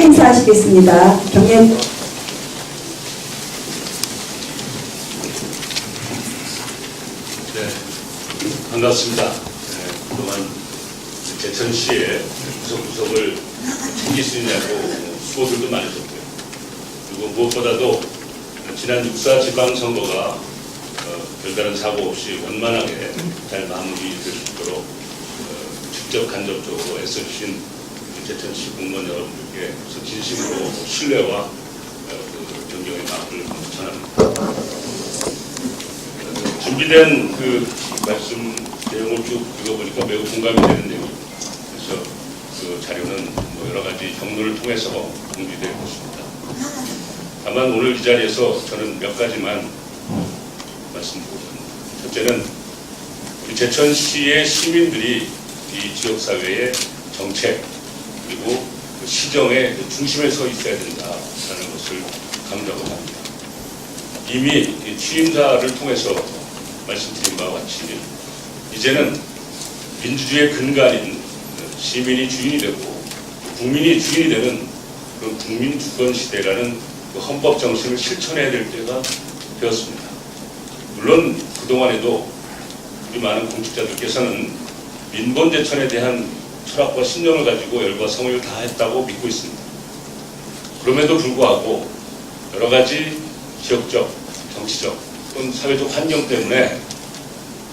인사하시겠습니다. 경례. 네, 반갑습니다. 그동안 제천시의 구석구석을 챙길 수 있냐고 수고들도 많으셨고요. 그리고 무엇보다도 지난 6.4 지방선거가 별다른 사고 없이 원만하게 잘 마무리될 수 있도록 직접 간접적으로 애써주신 제천시 공무원 여러분들께 진심으로 신뢰와 존경의 마음을 전합니다. 준비된 그 말씀 내용을 쭉 읽어보니까 매우 공감이 되는 내용입니다. 그래서 그 자료는 뭐 여러 가지 경로를 통해서 공개될 것입니다. 다만 오늘 이 자리에서 저는 몇 가지만 말씀드리고 싶습니다. 첫째는 우리 제천시의 시민들이 이 지역사회의 정책 그리고 그 시정의 중심에 서 있어야 된다라는 것을 강조하고 합니다. 이미 취임사를 통해서 말씀드린 바와 같이 이제는 민주주의의 근간인 시민이 주인이 되고 국민이 주인이 되는 그런 국민 주권 시대라는 그 헌법 정신을 실천해야 될 때가 되었습니다. 물론 그동안에도 우리 많은 공직자들께서는 민본 제천에 대한 철학과 신념을 가지고 열과 성의를 다했다고 믿고 있습니다. 그럼에도 불구하고 여러 가지 지역적, 정치적 또는 사회적 환경 때문에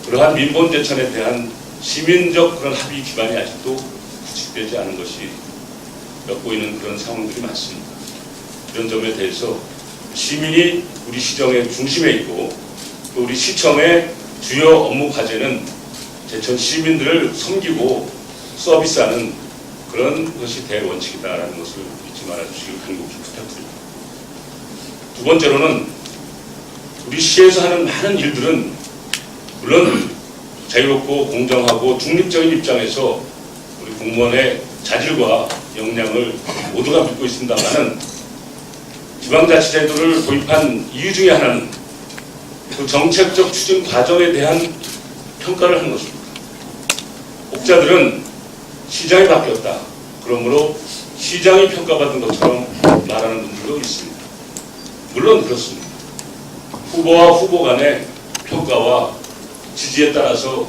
그러한 민본 제천에 대한 시민적 그런 합의 기반이 아직도 구축되지 않은 것이 엿보이는 그런 상황들이 많습니다. 이런 점에 대해서 시민이 우리 시정의 중심에 있고 또 우리 시청의 주요 업무 과제는 제천 시민들을 섬기고 서비스하는 그런 것이 대원칙이다라는 것을 잊지 말아주시길 간곡히 부탁드립니다. 두 번째로는 우리 시에서 하는 많은 일들은 물론 자유롭고 공정하고 중립적인 입장에서 우리 공무원의 자질과 역량을 모두가 믿고 있습니다만은 지방자치제도를 도입한 이유 중에 하나는 그 정책적 추진 과정에 대한 평가를 하는 것입니다. 혹자들은 시장이 바뀌었다. 그러므로 시장이 평가받은 것처럼 말하는 분들도 있습니다. 물론 그렇습니다. 후보와 후보 간의 평가와 지지에 따라서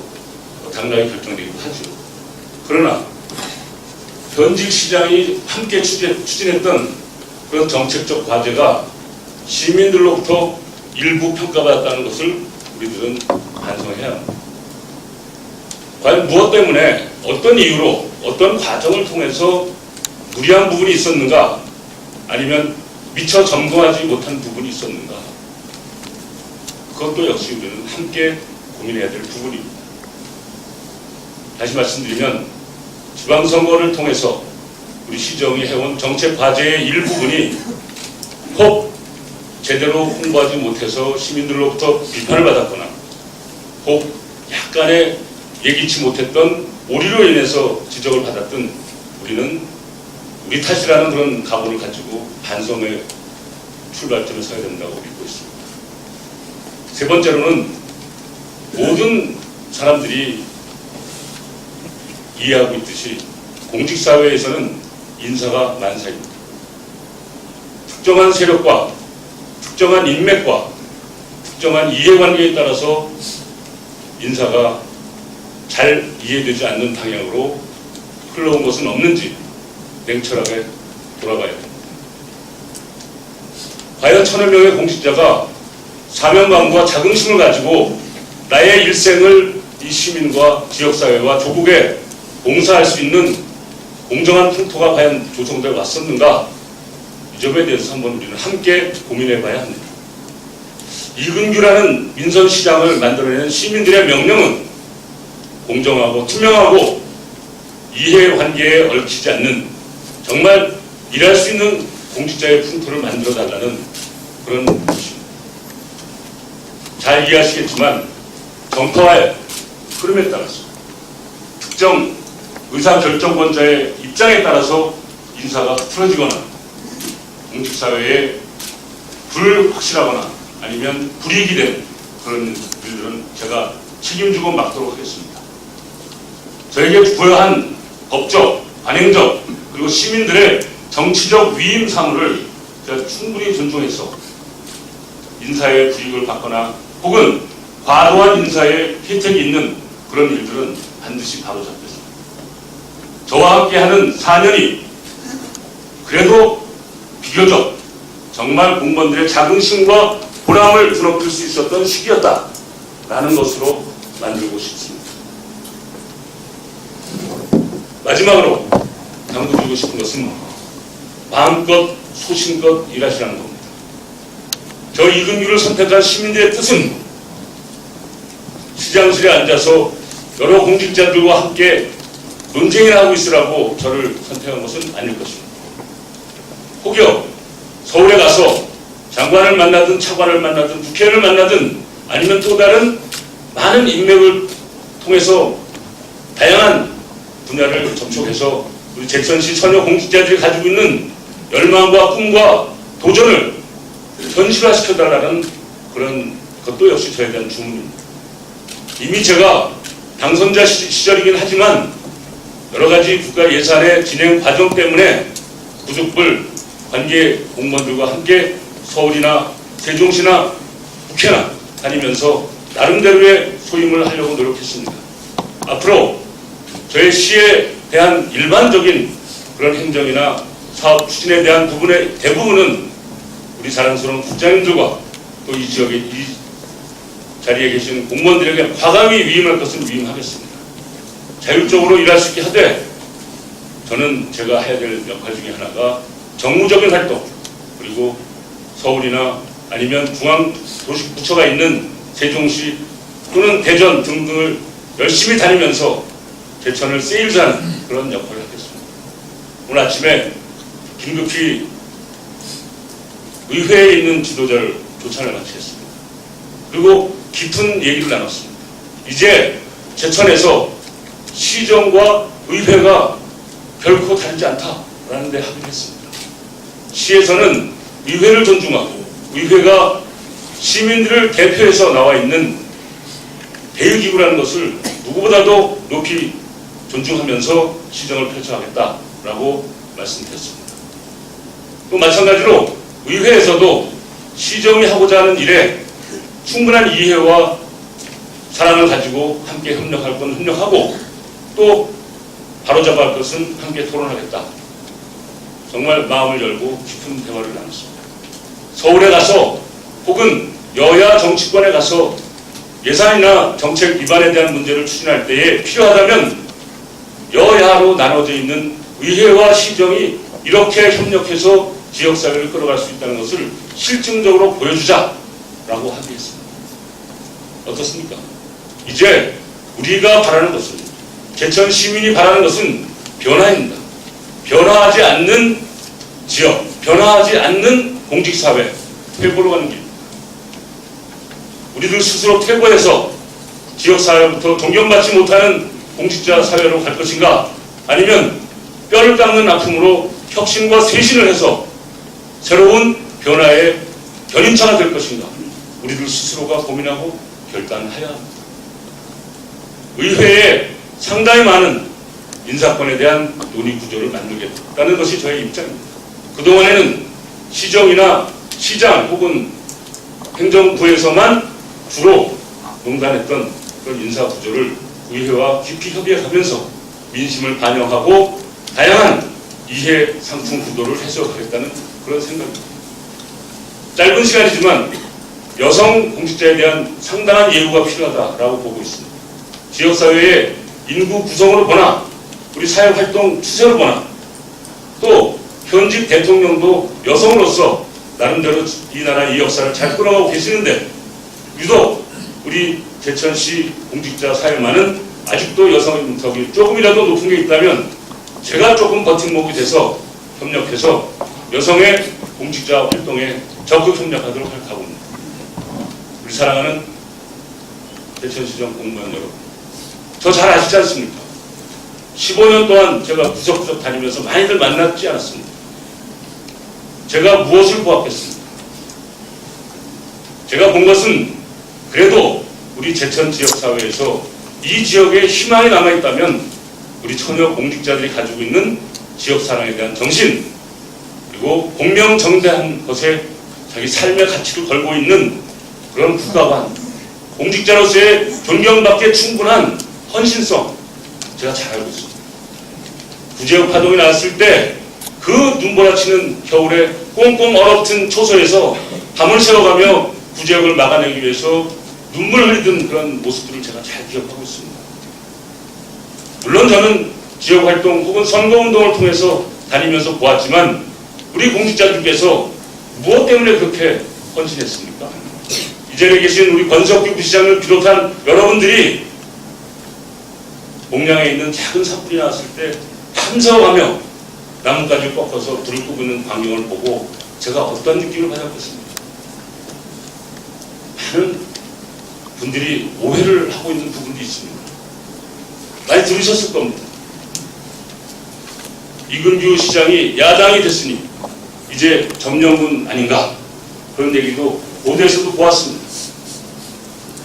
당락이 결정되기도 하죠. 그러나 현직 시장이 함께 추진했던 그런 정책적 과제가 시민들로부터 일부 평가받았다는 것을 우리들은 반성해야 합니다. 과연 무엇 때문에 어떤 이유로 어떤 과정을 통해서 무리한 부분이 있었는가 아니면 미처 점검하지 못한 부분이 있었는가 그것도 역시 우리는 함께 고민해야 될 부분입니다. 다시 말씀드리면 지방선거를 통해서 우리 시정이 해온 정책 과제의 일부분이 혹 제대로 홍보하지 못해서 시민들로부터 비판을 받았거나 혹 약간의 예기치 못했던 오류로 인해서 지적을 받았던 우리는 우리 탓이라는 그런 각오를 가지고 반성의 출발점에 서야 된다고 믿고 있습니다. 세 번째로는 모든 사람들이 이해하고 있듯이 공직사회에서는 인사가 만사입니다. 특정한 세력과 특정한 인맥과 특정한 이해관계에 따라서 인사가 잘 이해되지 않는 방향으로 흘러온 것은 없는지 냉철하게 돌아봐야 됩니다. 과연 1000여 명의 공직자가 사명감과 자긍심을 가지고 나의 일생을 이 시민과 지역사회와 조국에 봉사할 수 있는 공정한 풍토가 과연 조성되어 왔었는가? 이 점에 대해서 한번 우리는 함께 고민해 봐야 합니다. 이근규라는 민선시장을 만들어내는 시민들의 명령은 공정하고 투명하고 이해관계에 얽히지 않는 정말 일할 수 있는 공직자의 풍토를 만들어달라는 그런 것입니다. 잘 이해하시겠지만 정파와의 흐름에 따라서 특정 의사결정권자의 입장에 따라서 인사가 틀어지거나 공직사회에 불확실하거나 아니면 불이익이 되는 그런 일들은 제가 책임지고 막도록 하겠습니다. 저에게 부여한 법적, 관행적 그리고 시민들의 정치적 위임 사무를 제가 충분히 존중해서 인사의 불이익을 받거나 혹은 과도한 인사의 혜택이 있는 그런 일들은 반드시 바로잡겠습니다. 저와 함께하는 4년이 그래도 비교적 정말 공무원들의 자긍심과 보람을 드높일 수 있었던 시기였다라는 것으로 만들고 싶습니다. 마지막으로 당부드리고 싶은 것은 마음껏 소신껏 일하시라는 겁니다. 저 이근규를 선택한 시민들의 뜻은 시장실에 앉아서 여러 공직자들과 함께 논쟁이나 하고 있으라고 저를 선택한 것은 아닐 것입니다. 혹여 서울에 가서 장관을 만나든 차관을 만나든 국회의원을 만나든 아니면 또 다른 많은 인맥을 통해서 다양한 분야를 접촉해서 우리 제천시 처녀 공직자들이 가지고 있는 열망과 꿈과 도전을 현실화시켜달라는 그런 것도 역시 저에 대한 주문입니다. 이미 제가 당선자 시절이긴 하지만 여러 가지 국가 예산의 진행 과정 때문에 부족불 관계 공무원들과 함께 서울이나 세종시나 국회나 다니면서 나름대로의 소임을 하려고 노력했습니다. 앞으로 저희 시에 대한 일반적인 그런 행정이나 사업 추진에 대한 부분의 대부분은 우리 자랑스러운 국장님들과 또 이 지역에 이 자리에 계신 공무원들에게 과감히 위임할 것은 위임하겠습니다. 자율적으로 일할 수 있게 하되 저는 제가 해야 될 역할 중에 하나가 정무적인 활동 그리고 서울이나 아니면 중앙도시부처가 있는 세종시 또는 대전 등등을 열심히 다니면서 제천을 세일즈하는 그런 역할을 하겠습니다. 오늘 아침에 긴급히 의회에 있는 지도자를 조찬을 마치겠습니다. 그리고 깊은 얘기를 나눴습니다. 이제 제천에서 시정과 의회가 결코 다르지 않다라는 데 합의했습니다. 시에서는 의회를 존중하고 의회가 시민들을 대표해서 나와 있는 대의기구라는 것을 누구보다도 높이 존중하면서 시정을 펼쳐가겠다라고 말씀드렸습니다. 또 마찬가지로 의회에서도 시정이 하고자 하는 일에 충분한 이해와 사랑을 가지고 함께 협력할 건 협력하고 또 바로잡아야 할 것은 함께 토론하겠다. 정말 마음을 열고 깊은 대화를 나눴습니다. 서울에 가서 혹은 여야 정치권에 가서 예산이나 정책 위반에 대한 문제를 추진할 때에 필요하다면 여야로 나눠져 있는 의회와 시정이 이렇게 협력해서 지역사회를 끌어갈 수 있다는 것을 실증적으로 보여주자라고 합의했습니다. 어떻습니까? 이제 우리가 바라는 것은 제천 시민이 바라는 것은 변화입니다. 변화하지 않는 지역, 변화하지 않는 공직사회, 퇴보로 가는 길입니다. 우리들 스스로 퇴보해서 지역사회부터 존경받지 못하는 공직자 사회로 갈 것인가 아니면 뼈를 깎는 아픔으로 혁신과 쇄신을 해서 새로운 변화의 견인차가 될 것인가 우리들 스스로가 고민하고 결단해야 합니다. 의회에 상당히 많은 인사권에 대한 논의 구조를 만들겠다는 것이 저의 입장입니다. 그동안에는 시정이나 시장 혹은 행정부에서만 주로 농단했던 그런 인사 구조를 의회와 깊이 협의해가면서 민심을 반영하고 다양한 이해 상품 구도를 해석하겠다는 그런 생각입니다. 짧은 시간이지만 여성 공직자에 대한 상당한 예우가 필요하다라고 보고 있습니다. 지역사회의 인구 구성으로 보나 우리 사회활동 추세로 보나 또 현직 대통령도 여성으로서 나름대로 이 나라 이 역사를 잘 끌어가고 계시는데 유독 우리 제천시 공직자 사회만은 아직도 여성인석이 조금이라도 높은 게 있다면 제가 조금 버팀목이 돼서 협력해서 여성의 공직자 활동에 적극 협력하도록 할 각오입니다. 우리 사랑하는 제천시정 공무원 여러분, 저 잘 아시지 않습니까? 15년 동안 제가 구석구석 다니면서 많이들 만났지 않았습니다. 제가 무엇을 보았겠습니까? 제가 본 것은 그래도 우리 제천 지역사회에서 이 지역에 희망이 남아있다면 우리 처녀 공직자들이 가지고 있는 지역사랑에 대한 정신 그리고 공명정대한 것에 자기 삶의 가치를 걸고 있는 그런 국가관, 공직자로서의 존경받기에 충분한 헌신성, 제가 잘 알고 있습니다. 구제역 파동이 났을 때 그 눈보라치는 겨울에 꽁꽁 얼어붙은 초소에서 밤을 새워가며 구제역을 막아내기 위해서 눈물을 흘리던 그런 모습들을 제가 잘 기억하고 있습니다. 물론 저는 지역활동 혹은 선거운동을 통해서 다니면서 보았지만 우리 공직자들께서 무엇 때문에 그렇게 헌신했습니까? 이 자리에 계신 우리 권석규 부시장을 비롯한 여러분들이 목량에 있는 작은 산불이 나왔을 때 참석하며 나뭇가지를 꺾어서 불을 끄고 있는 광경을 보고 제가 어떤 느낌을 받았겠습니까? 많은 분들이 오해를 하고 있는 부분도 있습니다. 많이 들으셨을 겁니다. 이근규 시장이 야당이 됐으니 이제 점령군 아닌가, 그런 얘기도 보도에서도 보았습니다.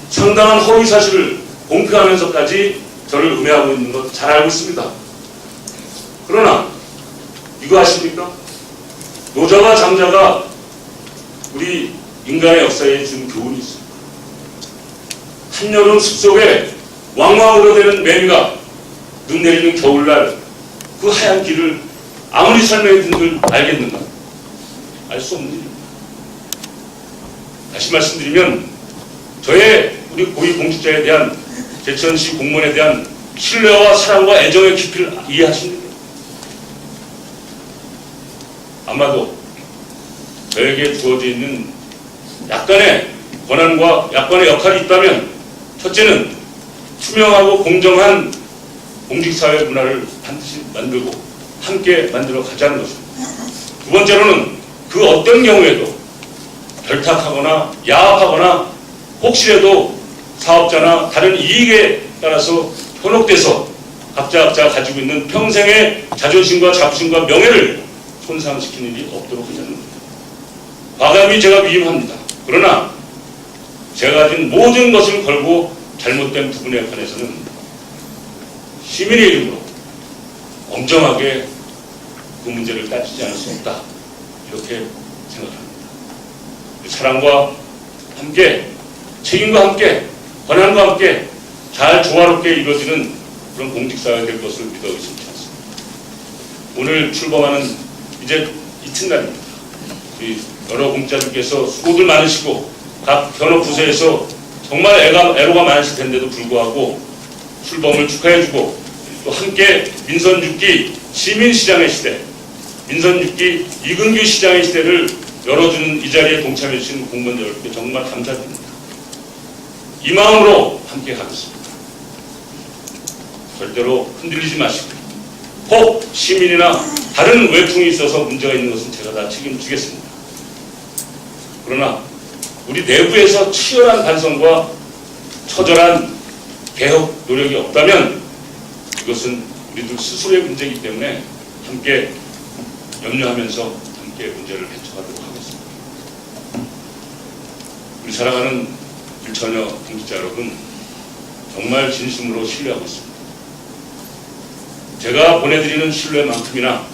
상당한 허위 사실을 공표하면서까지 저를 음해하고 있는 것 잘 알고 있습니다. 그러나 이거 아십니까? 노자와 장자가 우리 인간의 역사에 준 교훈이 있습니다. 한여름 숲속에 왕왕 우러대는 매미가 눈 내리는 겨울날 그 하얀 길을 아무리 설명해 준들 알겠는가? 알 수 없는 일입니다. 다시 말씀드리면 저의 우리 고위 공직자에 대한 제천시 공무원에 대한 신뢰와 사랑과 애정의 깊이를 이해하십니까? 아마도 저에게 주어져 있는 약간의 권한과 약간의 역할이 있다면 첫째는 투명하고 공정한 공직사회 문화를 반드시 만들고 함께 만들어 가자는 것입니다. 두 번째로는 그 어떤 경우에도 결탁하거나 야합하거나 혹시라도 사업자나 다른 이익에 따라서 현혹돼서 각자 가지고 있는 평생의 자존심과 자부심과 명예를 손상시키는 일이 없도록 하자는 겁니다. 과감히 제가 위임합니다. 그러나 제가 가진 모든 것을 걸고 잘못된 부분에 관해서는 시민의 이름으로 엄정하게 그 문제를 따지지 않을 수 없다, 이렇게 생각합니다. 사랑과 함께, 책임과 함께, 권한과 함께 잘 조화롭게 이루어지는 그런 공직사회가 될 것을 믿어 의심치 않습니다. 오늘 출범하는 이제 이튿날입니다. 여러 공직자들께서 수고들 많으시고 각 현업 부서에서 정말 애로가 많으실 텐데도 불구하고 출범을 축하해주고 또 함께 민선 6기 시민시장의 시대, 민선 6기 이근규 시장의 시대를 열어주는 이 자리에 동참해주신 공무원 여러분께 정말 감사드립니다. 이 마음으로 함께 가겠습니다. 절대로 흔들리지 마시고 혹 시민이나 다른 외풍이 있어서 문제가 있는 것은 제가 다 책임지겠습니다. 그러나 우리 내부에서 치열한 반성과 처절한 개혁 노력이 없다면 이것은 우리들 스스로의 문제이기 때문에 함께 염려하면서 함께 문제를 해쳐가도록 하겠습니다. 우리 사랑하는 일처녀 공직자 여러분, 정말 진심으로 신뢰하고 있습니다. 제가 보내드리는 신뢰만큼이나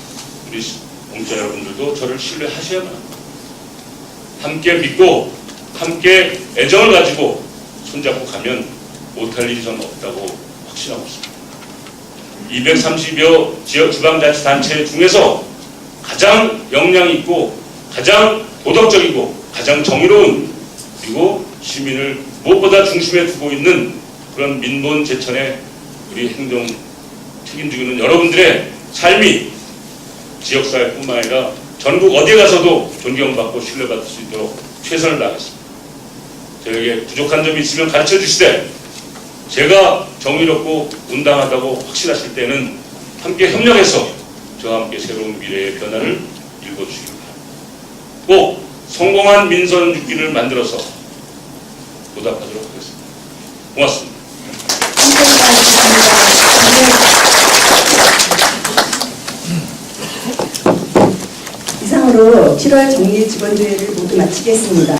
우리 공직자 여러분들도 저를 신뢰하셔야만 합니다. 함께 믿고 함께 애정을 가지고 손잡고 가면 못할 일이 전 없다고 확신하고 있습니다. 230여 지역 지방자치단체 중에서 가장 역량 있고 가장 도덕적이고 가장 정의로운, 그리고 시민을 무엇보다 중심에 두고 있는 그런 민본 제천의 우리 행정 책임지고 있는 여러분들의 삶이 지역사회뿐만 아니라 전국 어디에 가서도 존경받고 신뢰받을 수 있도록 최선을 다하겠습니다. 저에게 부족한 점이 있으면 가르쳐 주시되 제가 정의롭고 온당하다고 확신하실 때는 함께 협력해서 저와 함께 새로운 미래의 변화를 읽어주시기 바랍니다. 꼭 성공한 민선 6기를 만들어서 보답하도록 하겠습니다. 고맙습니다. 이상으로 7월 정리직원대회를 모두 마치겠습니다.